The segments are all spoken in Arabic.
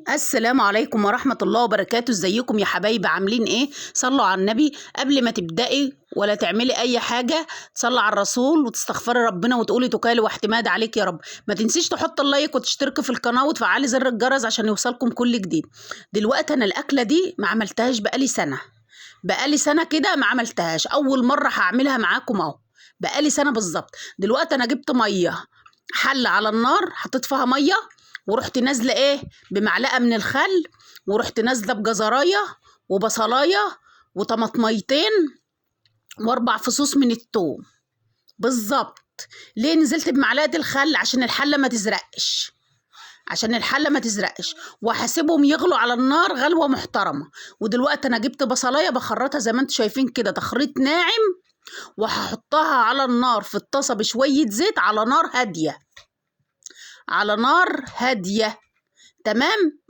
السلام عليكم ورحمة الله وبركاته. ازيكم يا حبايبي؟ عاملين ايه؟ صلوا على النبي قبل ما تبدأي ولا تعملي اي حاجة. تصلي على الرسول وتستغفري ربنا وتقولي توكالي واعتماد عليك يا رب. ما تنسيش تحط اللايك وتشتركي في القناة وتفعلي زر الجرس عشان يوصلكم كل جديد. دلوقتي انا الاكلة دي ما عملتهاش بقالي سنة كده ما عملتهاش، اول مرة هعملها معاكم اهو. بقالي سنة بالظبط. دلوقتي انا جبت مية، حلة على النار، حطيت فيها مية ورحت نازله بمعلقه من الخل، ورحت نازله بجزرايه وبصلايه وطماطميتين واربع فصوص من الثوم بالظبط. ليه نزلت بمعلقه الخل؟ عشان الحله ما تزرقش وهسيبهم يغلوا على النار غلوه محترمه. ودلوقتي انا جبت بصلايه بخرطها زي ما انتم شايفين كده تخريط ناعم، وهحطها على النار في الطاسه بشويه زيت على نار هاديه.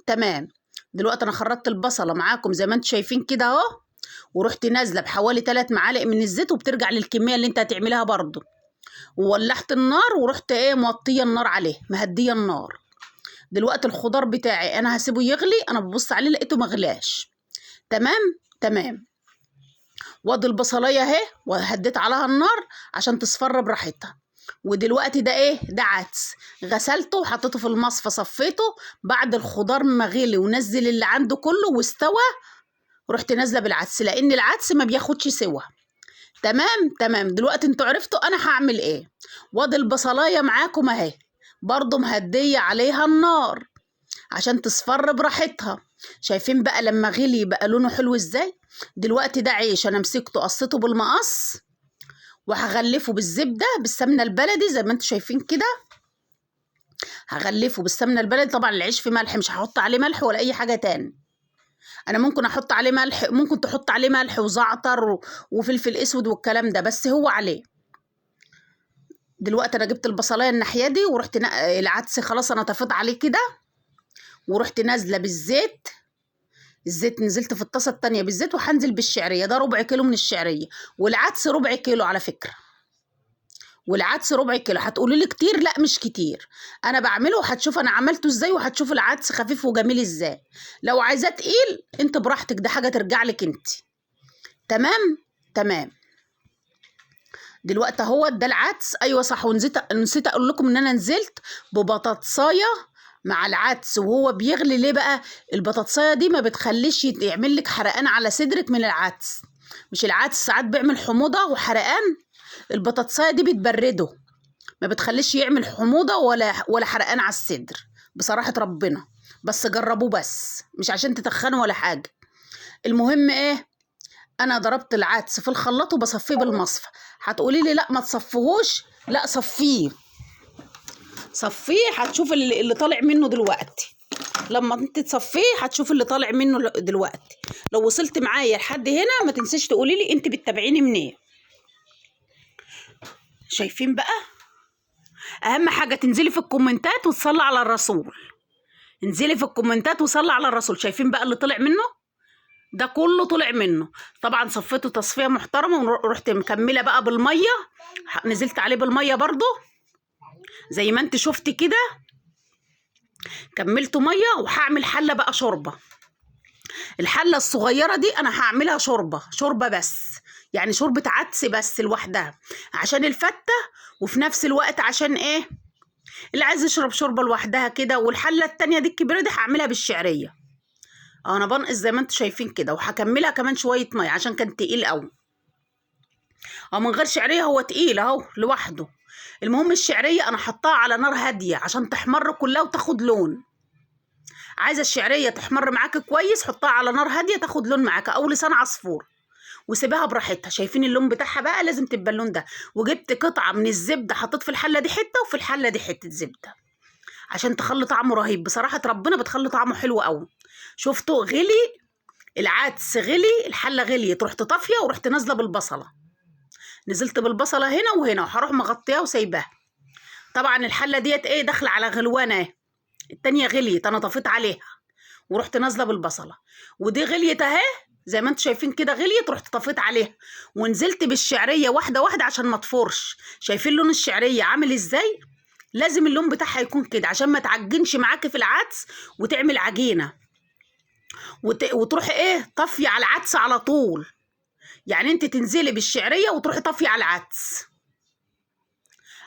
تمام. دلوقتي انا خرطت البصله معاكم زي ما انتم شايفين كده اهو، ورحت نازله بحوالي 3 معالق من الزيت، وبترجع للكميه اللي انت هتعملها برضو. وولعت النار ورحت موطيه النار عليه، مهديه النار. دلوقتي الخضار بتاعي انا هسيبه يغلي، انا ببص عليه لقيته مغلاش. تمام. وادي البصلايه اهي وهديت عليها النار عشان تصفر براحتها. ودلوقتي ده عدس غسلته وحطيته في المصفى، صفيته بعد الخضار ما غلي ونزل اللي عنده كله واستوى. رحت نازله بالعدس لان العدس ما بياخدش سوا. تمام. دلوقتي انتوا عرفتوا انا هعمل ايه. وادي البصلايه معاكم اهي برضو مهديه عليها النار عشان تصفر براحتها. شايفين بقى لما غلي بقى لونه حلو ازاي؟ دلوقتي ده عيش انا مسكته قصيته بالمقص وهغلفه بالزبده بالسمنه البلدي زي ما انتم شايفين كده. هغلفه بالسمنه البلدي. طبعا العيش فيه ملح، مش هحط عليه ملح ولا اي حاجه تاني. انا ممكن احط عليه ملح، ممكن تحط عليه ملح وزعتر وفلفل اسود والكلام ده، بس هو عليه. دلوقتي انا جبت البصلايه الناحيه دي ورحت العدس خلاص انا طفيت عليه كده، ورحت نازله بالزيت. نزلت في الطاسه التانيه بالزيت، وهنزل بالشعريه. ده ربع كيلو من الشعريه، والعدس ربع كيلو على فكره. هتقولي لي كتير؟ لا مش كتير، انا بعمله وهتشوف انا عملته ازاي، وهتشوف العدس خفيف وجميل ازاي. لو عايزاه تقيل انت براحتك، ده حاجه ترجع لك انت. تمام. دلوقتي اهو ده العدس. ايوه صح، ونسيت اقول لكم ان انا نزلت ببطاطسايه مع العدس وهو بيغلي. ليه بقى؟ البطاطسايه دي ما بتخليش يعمل لك حرقان على صدرك من العدس. مش العدس ساعات بيعمل حموضه وحرقان؟ البطاطسايه دي بتبرده، ما بتخليش يعمل حموضه ولا حرقان على الصدر بصراحه ربنا. بس جربوه، بس مش عشان تتخنوا ولا حاجه. المهم انا ضربت العدس في الخلاط وبصفيه بالمصفى. هتقولي لي لا ما تصفيهوش، لا صفيه. هتشوف اللي طالع منه دلوقتي. لما انت تصفيه هتشوف اللي طالع منه دلوقتي. لو وصلت معايا لحد هنا ما تنسيش تقولي لي انت بتتابعيني منين. شايفين بقى؟ اهم حاجه تنزلي في الكومنتات وتصلي على الرسول. شايفين بقى اللي طلع منه؟ ده كله طلع منه. طبعا صفيته تصفيه محترمه ورحت مكمله بقى بالميه. نزلت عليه بالميه برضو زي ما انت شفت كده. كملته ميه وهعمل حله بقى شوربه. الحله الصغيره دي انا هعملها شوربه بس، يعني شوربه عدس بس لوحدها عشان الفته، وفي نفس الوقت عشان اللي عايز يشرب شوربه لوحدها كده. والحله التانيه دي الكبيره دي هعملها بالشعريه. انا بنقص زي ما انتم شايفين كده، وهكملها كمان شويه ميه عشان كان تقيل قوي. من غير شعريه هو تقيل اهو لوحده. المهم الشعريه انا حطاها على نار هاديه عشان تحمر كلها وتاخد لون. عايزه الشعريه تحمر معاك كويس، حطها على نار هاديه تاخد لون معاك او لسان عصفور، وسيبها براحتها. شايفين اللون بتاعها بقى؟ لازم تبقى اللون ده. وجبت قطعه من الزبده، حطيت في الحله دي حته وفي الحله دي حته زبده عشان تخلي طعمه رهيب. بصراحه ربنا بتخلي طعمه حلو قوي. شفتوا؟ غلي العدس، غلي الحله، غليت، رحت طافيه ورحت نازله بالبصله. نزلت بالبصله هنا وهنا، وهروح مغطيها وسايباها. طبعا الحله ديت داخله على غلوانه. التانيه غليت انا طفيت عليها ورحت نازله بالبصله. ودي غليت اهي زي ما انتم شايفين كده، غليت، رحت طفيت عليها ونزلت بالشعريه واحده واحده عشان ما تفورش. شايفين لون الشعريه عامل ازاي؟ لازم اللون بتاعها يكون كده عشان ما تعجنش معاكي في العدس وتعمل عجينه وتروحي ايه طفي على العدس على طول. يعني انت تنزلي بالشعريه وتروحي طفي على العدس.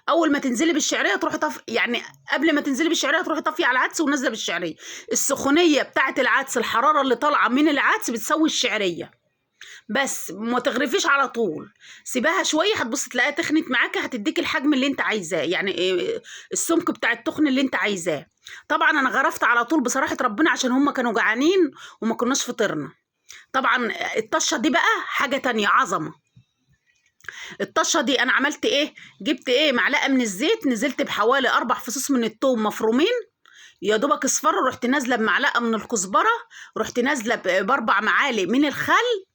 اول ما تنزلي بالشعريه تروحي طفي، يعني قبل ما تنزلي بالشعريه تروحي طفي على العدس ونازله بالشعريه. السخونيه بتاعه العدس، الحراره اللي طالعه من العدس بتسوي الشعريه. بس ما تغرفيش على طول، سيبها شويه هتبصي تلاقيها تخنت معاكي، هتديكي الحجم اللي انت عايزاه، يعني السمك بتاع التخن اللي انت عايزاه. طبعا انا غرفت على طول بصراحه ربنا عشان هم كانوا جعانين وما كناش فطرنا. طبعا الطشه دي بقى حاجه تانية عظمه. الطشه دي انا عملت ايه؟ جبت ايه معلقه من الزيت، نزلت بحوالي 4 فصوص من الثوم مفرومين يا دوبك اصفروا، رحت نازله بمعلقه من الكزبره، رحت نازله ب4 معالق من الخل،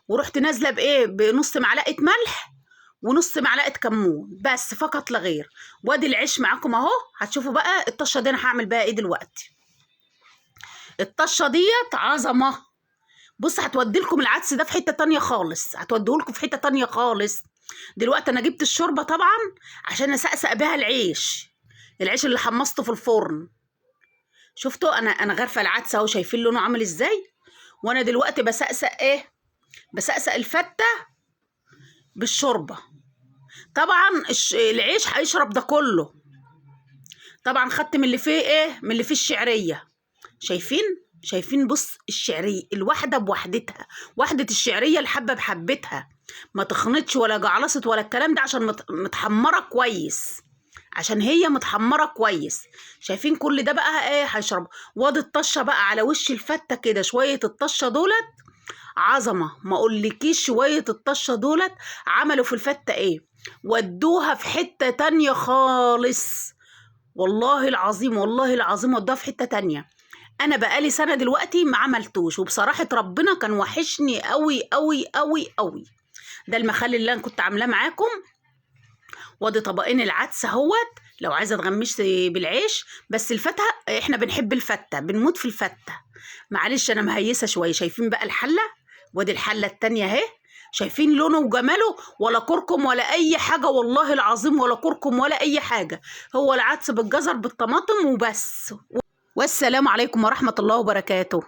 ورحت نازله بايه بنص معلقه ملح ونص معلقه كمون، بس فقط لا غير. وادي العيش معاكم اهو. هتشوفوا بقى الطشه دي انا هعمل بقى ايه دلوقتي. الطشه ديت عظمه. بص هتودي لكم العدس ده في حته تانية خالص، هتوديه لكم في حته تانية خالص. دلوقتي انا جبت الشوربه طبعا عشان اسقسق بيها العيش اللي حمصته في الفرن. شفتوا انا غارفه العدس اهو، شايفين لونه عامل ازاي. وانا دلوقتي بسقسق ايه؟ بسقسق الفته بالشوربه. طبعا العيش هيشرب ده كله. طبعا خدت من اللي فيه ايه؟ من اللي فيه الشعريه. شايفين بص الشعريه الواحده بوحدتها، وحده الشعريه الحبه بحبتها، ما تخنتش ولا جعلصت ولا الكلام ده، عشان متحمره كويس، عشان هي متحمره كويس. شايفين كل ده بقى ايه هيشرب. وادي الطشه بقى على وش الفته كده، شويه الطشه دولت عظمه، ما اقولكيش شويه الطشه دولت عملوا في الفته ايه، ودوها في حته تانية خالص. والله العظيم والله العظيم ودوها في حته تانية. انا بقالي سنه دلوقتي ما عملتوش، وبصراحه ربنا كان وحشني قوي قوي قوي قوي. ده المخلل اللي انا كنت عاملاه معاكم. وادي طبقين العدس اهوت، لو عايزه تغمش بالعيش. بس الفته احنا بنحب الفته، بنموت في الفته. معلش انا مهيسه شويه. شايفين بقى الحله؟ وادي الحله التانية اهي. شايفين لونه وجماله؟ ولا كركم ولا اي حاجه، والله العظيم ولا كركم ولا اي حاجه. هو العدس بالجزر بالطماطم وبس. والسلام عليكم ورحمه الله وبركاته.